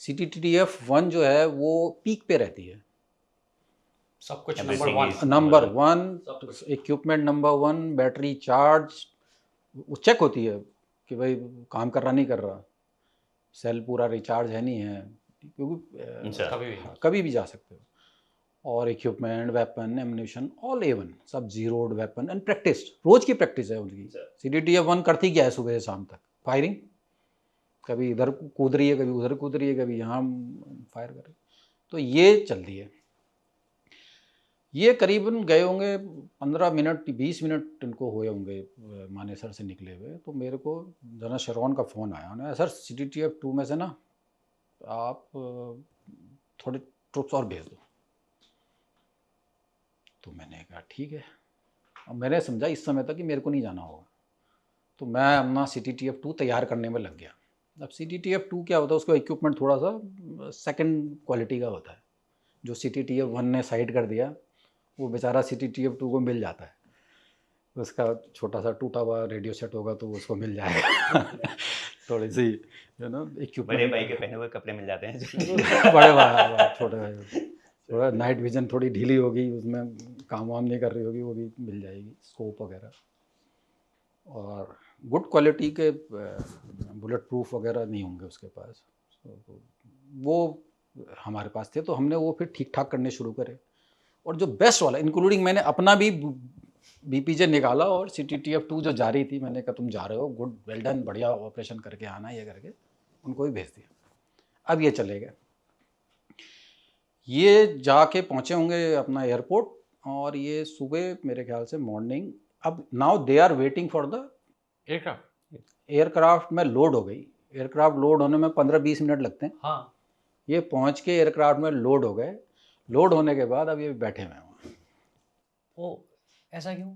CTTF-1 जो है वो पीक पे रहती है, सब कुछ Everything number is- one, equipment number one, battery charge cheque होती है कि भाई काम कर रहा नहीं कर रहा, सेल पूरा रिचार्ज है नहीं है, क्योंकि अच्छा। कभी भी जा सकते हो। और equipment, weapon, ammunition all A1, सब जीरोड वेपन एंड प्रैक्टिस, रोज की प्रैक्टिस है उनकी। CTTF-1 करती क्या है सुबह से शाम तक? फायरिंग, कभी इधर कूद रही है, कभी उधर कूद रही है, कभी यहाँ फायर कर रही है। तो ये चल रही है। ये करीबन गए होंगे 15 मिनट 20 मिनट इनको हुए होंगे मानेसर से निकले हुए। तो मेरे को जनरल शरौन का फ़ोन आया, उन्होंने सर CTTF-2 में से ना आप थोड़े ट्रुप्स और भेज दो। तो मैंने कहा ठीक है। अब मैंने समझा इस समय तक कि मेरे को नहीं जाना होगा, तो मैं अपना CTTF-2 तैयार करने में लग गया। अब CTTF-2 क्या होता है, उसका इक्विपमेंट थोड़ा सा सेकंड क्वालिटी का होता है। जो CTTF-1 ने साइड कर दिया वो बेचारा CTTF-2 को मिल जाता है। उसका छोटा सा टूटा हुआ रेडियो सेट होगा तो उसको मिल जाएगा थोड़ी सी इक्विपमेंट, बड़े भाई के पहने हुए कपड़े मिल जाते हैं बड़े भाई, छोटे भाई, थोड़ा नाइट विजन थोड़ी ढीली होगी, उसमें काम वाम नहीं कर रही होगी, वो भी मिल जाएगी, स्कोप वगैरह। और गुड क्वालिटी के बुलेट प्रूफ वगैरह नहीं होंगे उसके पास, तो वो हमारे पास थे। तो हमने वो फिर ठीक ठाक करने शुरू करे, और जो बेस्ट वाला इंक्लूडिंग मैंने अपना भी BPJ निकाला, और CTTF-2 जो जा रही थी, मैंने कहा तुम जा रहे हो, गुड, वेल डन, बढ़िया ऑपरेशन करके आना, ये करके उनको भी भेज दिया। अब ये चले गए, ये जाके पहुँचे होंगे अपना एयरपोर्ट, और ये सुबह मेरे ख्याल से मॉर्निंग, अब now they are waiting for the aircraft में लोड हो गई। एयरक्राफ्ट लोड होने में 15-20 मिनट लगते हैं। हाँ, ये पहुँच के एयरक्राफ्ट में लोड हो गए। लोड होने के बाद अब ये बैठे हुए हैं वहाँ। ओ ऐसा क्यों?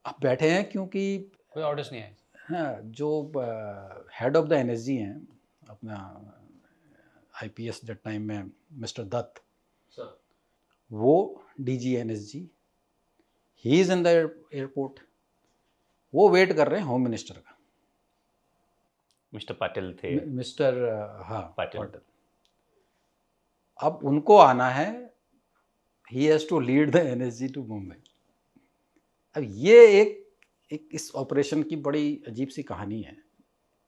अब बैठे हैं क्योंकि कोई ऑर्डर्स नहीं आए? हाँ, जो हेड ऑफ द NSG हैं अपना IPS दैट टाइम में मिस्टर दत्त, वो DG NSG, he is in the airport, वो वेट कर रहे हैं होम मिनिस्टर का। मिस्टर पाटिल थे। मिस्टर हाँ पाटिल। अब उनको आना है, he has to lead the NSG to Mumbai. अब ये एक इस ऑपरेशन की बड़ी अजीब सी कहानी है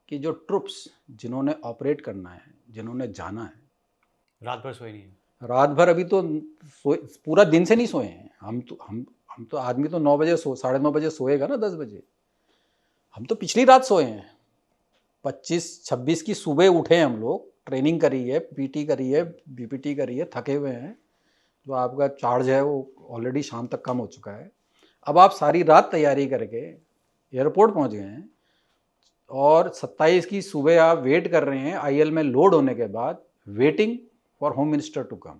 कि जो ट्रुप्स जिन्होंने ऑपरेट करना है, जिन्होंने जाना है, रात भर सोए नहीं है। रात भर अभी तो पूरा दिन से नहीं सोए हैं। हम तो आदमी तो 9 बजे 9:30 बजे सोएगा ना, 10 बजे। हम तो पिछली रात सोए हैं, 25-26 की सुबह उठे हम लोग, ट्रेनिंग करी है, PT करी है, BPT करी है, थके हुए हैं। जो आपका चार्ज है वो ऑलरेडी शाम तक कम हो चुका है। अब आप सारी रात तैयारी करके एयरपोर्ट पहुंच गए हैं, और 27 की सुबह आप वेट कर रहे हैं IL में लोड होने के बाद, waiting for home minister to come,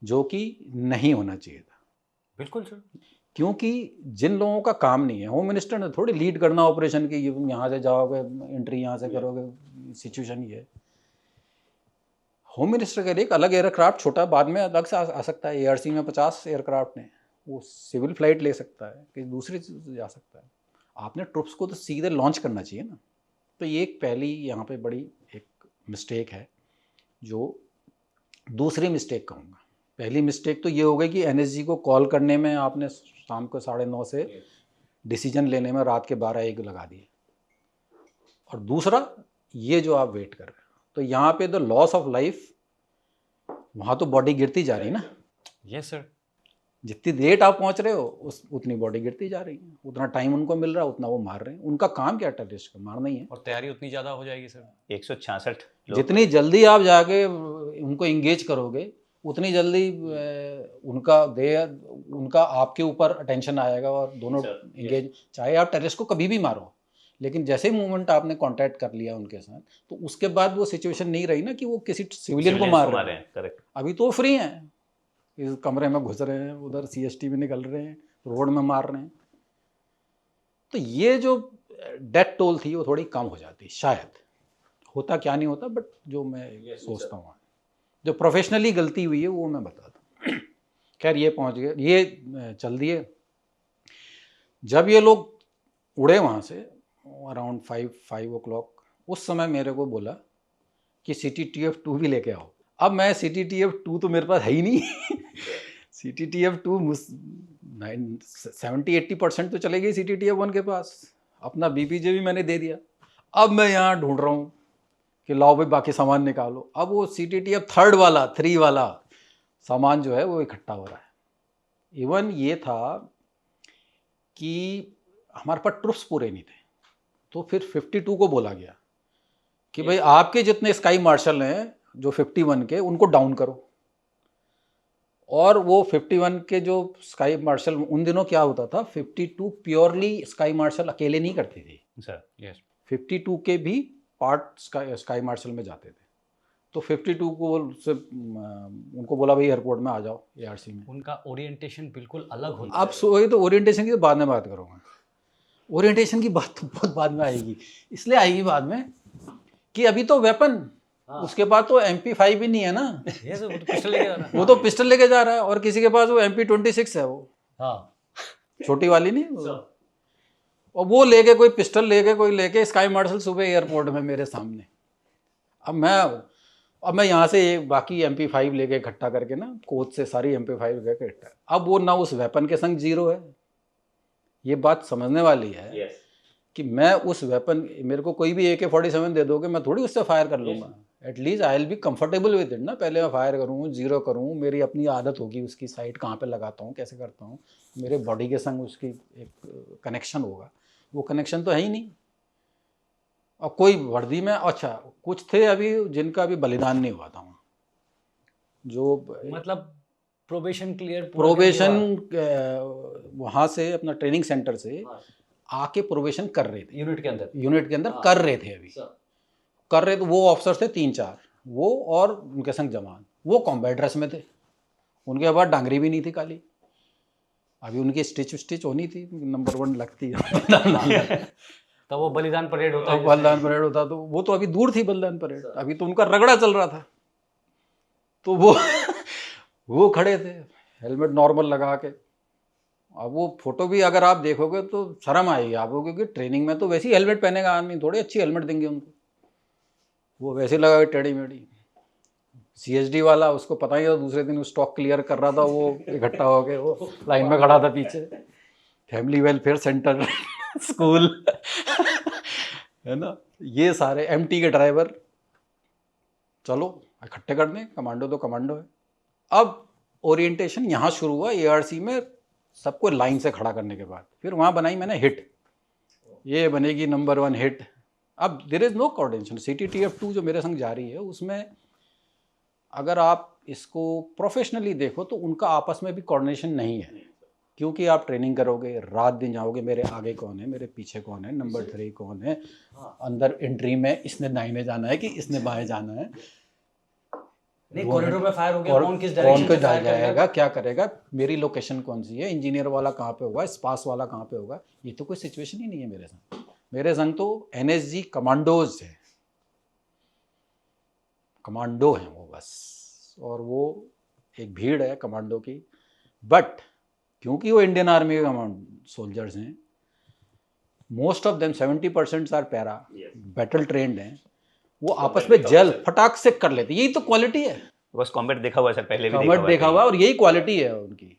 जो कि नहीं होना चाहिए था। बिल्कुल सर। क्योंकि जिन लोगों का काम नहीं है, होम मिनिस्टर ने थोड़ी लीड करना ऑपरेशन की, यहाँ से जाओगे, एंट्री यहाँ से करोगे, सिचुएशन ये है। होम मिनिस्टर के लिए एक अलग एयरक्राफ्ट छोटा बाद में अलग से आ सकता है। ARC में 50 एयरक्राफ्ट ने, वो सिविल फ्लाइट ले सकता है, कहीं दूसरी चीज़ से जा सकता है। आपने ट्रुप्स को तो सीधे लॉन्च करना चाहिए ना। तो ये एक पहली यहाँ पे बड़ी एक मिस्टेक है। जो दूसरी मिस्टेक कहूँगा, पहली मिस्टेक तो ये हो गई कि NSG को कॉल करने में आपने शाम को 9:30 से डिसीजन लेने में रात के 12-1 लगा दिए। और दूसरा ये जो आप वेट कर रहे हो, तो यहाँ पे द लॉस ऑफ लाइफ, वहाँ तो बॉडी गिरती जा रही है ना। Yes sir. जितनी लेट आप पहुँच रहे हो उतनी बॉडी गिरती जा रही है, उतना टाइम उनको मिल रहा है, उतना वो मार रहे हैं। उनका काम क्या, टेररिस्ट का मारना ही है। और तैयारी उतनी ज़्यादा हो जाएगी सर। 166 लोग। जितनी जल्दी आप जाके उनको इंगेज करोगे, उतनी जल्दी उनका आपके ऊपर अटेंशन आएगा, और दोनों इंगेज। चाहे आप टेररिस्ट को कभी भी मारो, लेकिन जैसे ही मूवमेंट आपने कांटेक्ट कर लिया उनके साथ, तो उसके बाद वो सिचुएशन नहीं रही ना कि वो किसी सिविलियन को मार रहे हैं। करेक्ट। अभी तो फ्री हैं, इस कमरे में घुस रहे हैं, उधर CST में निकल रहे हैं, रोड में मार रहे हैं। तो ये जो डेथ टोल थी वो थोड़ी कम हो जाती, शायद। होता क्या नहीं होता, बट जो मैं सोचता हूँ, जो प्रोफेशनली गलती हुई है वो मैं बताता हूँ। खैर ये पहुँच गए, ये चल दिए। जब ये लोग उड़े वहाँ से अराउंड 5 o'clock, उस समय मेरे को बोला कि CTTF2 भी लेके आओ। अब मैं CTTF2 तो मेरे पास है ही नहीं CTTF2 मुझ 70-80% तो चले गई CTTF1 के पास। अपना BPJ भी मैंने दे दिया। अब मैं यहाँ ढूंढ रहा हूँ कि लाओ भाई बाकी सामान निकालो। अब वो CTTF थ्री वाला सामान जो है वो इकट्ठा हो रहा है। इवन ये था कि हमारे पास ट्रुप्स पूरे नहीं थे, तो फिर 52 को बोला गया कि भाई आपके जितने स्काई मार्शल हैं जो 51 के, उनको डाउन करो। और वो 51 के जो स्काई मार्शल, उन दिनों क्या होता था, 52 प्योरली स्काई मार्शल अकेले नहीं करते थे सर। यस 52 के भी पार्ट स्काई मार्शल में जाते थे। तो 52 को से उनको बोला भाई एयरपोर्ट में आ जाओ ARC में। उनका ओरिएंटेशन बिल्कुल अलग होता अब वही तो ओरिएंटेशन की तो बाद में बात करूँगा। ओरिएंटेशन की बात तो बहुत बाद में आएगी, इसलिए आएगी बाद में कि अभी तो वेपन, उसके पास तो MP5 भी नहीं है ना, है। यस वो तो पिस्टल लेके जा रहा है। वो तो पिस्टल लेके जा रहा है, और किसी के पास वो MP26 है, वो हाँ छोटी वाली नहीं वो। और वो लेके कोई पिस्टल लेके कोई लेके स्काई मार्शल सुबह एयरपोर्ट में मेरे सामने। अब मैं यहाँ से बाकी MP5 लेके इकट्ठा करके ना, कोच से सारी MP5 लेके इकट्ठा। अब वो ना उस वेपन के संग जीरो है, ये बात समझने वाली है कि मैं उस वेपन, मेरे को कोई भी AK-47 दे दोगे, मैं थोड़ी उससे फायर कर लूँगा। At least I will be comfortable with it ना। पहले मैं फायर करूँ, जीरो करूँ, मेरी अपनी आदत होगी उसकी, साइट कहाँ पे लगाता हूँ, कैसे करता हूँ, मेरे बॉडी के संग उसकी एक कनेक्शन होगा। वो कनेक्शन तो है ही नहीं। और कोई वर्दी में, अच्छा कुछ थे अभी जिनका अभी बलिदान नहीं हुआ था वहाँ, जो मतलब प्रोबेशन क्लियर, प्रोबेशन वहाँ से अपना ट्रेनिंग सेंटर से आके प्रोबेशन कर रहे थे, यूनिट के अंदर यूनिट के अंदर कर रहे थे, अभी कर रहे। तो वो ऑफिसर थे 3-4, वो और उनके संग जवान, वो कॉम्बैट ड्रेस में थे, उनके बाद डांगरी भी नहीं थी काली। अभी उनकी स्टिच होनी थी, नंबर 1 लगती है तब वो बलिदान परेड होता अब है। बलिदान परेड होता, तो वो तो अभी दूर थी बलिदान परेड, अभी तो उनका रगड़ा चल रहा था। तो वो खड़े थे हेलमेट नॉर्मल लगा के। अब वो फोटो भी अगर आप देखोगे तो शर्म आएगी आपको, क्योंकि ट्रेनिंग में तो वैसे ही हेलमेट पहनेगा आदमी, थोड़ी अच्छी हेलमेट देंगे उनको, वो वैसे लगा के टेढ़ी मेढ़ी। CSD वाला, उसको पता ही था दूसरे दिन स्टॉक क्लियर कर रहा था, वो इकट्ठा हो गए, वो लाइन में खड़ा था पीछे, फैमिली वेलफेयर सेंटर स्कूल है ना। ये सारे MT के ड्राइवर, चलो इकट्ठे करने, कमांडो तो कमांडो है। अब ओरिएंटेशन यहाँ शुरू हुआ ARC में, सबको लाइन से खड़ा करने के बाद फिर वहाँ बनाई मैंने हिट, ये बनेगी नंबर 1 हिट। अब there is no coordination. CTTF2 जो मेरे संग जा रही है, उसमें अगर आप इसको प्रोफेशनली देखो तो उनका आपस में भी कोऑर्डिनेशन नहीं है, क्योंकि आप ट्रेनिंग करोगे, रात दिन जाओगे, मेरे आगे कौन है, मेरे पीछे कौन है, नंबर 3 कौन है, अंदर एंट्री में इसने दाहिने जाना है कि इसने बाएं जाना है, नहीं कॉरिडोर में फायर हो गया, और कौन किस कौन डायरेक्शन पे से फायर जाएगा, करेगा, क्या करेगा, मेरी लोकेशन कौन सी है, इंजीनियर वाला कहाँ पे होगा, स्पास वाला कहाँ पे होगा, ये तो कोई सिचुएशन ही नहीं है मेरे संग। मेरे संग तो NSG कमांडोज है, कमांडो हैं वो बस, और वो एक भीड़ है कमांडो की। बट क्योंकि वो इंडियन आर्मी के कमांड सोल्जर्स हैं, most of them 70% are para, battle trained हैं, वो आपस में जल फटाक से कर लेते, यही तो क्वालिटी है। बस कॉम्बैट देखा हुआ है सर, पहले भी कॉम्बैट देखा हुआ, और यही क्वालिटी है उनकी।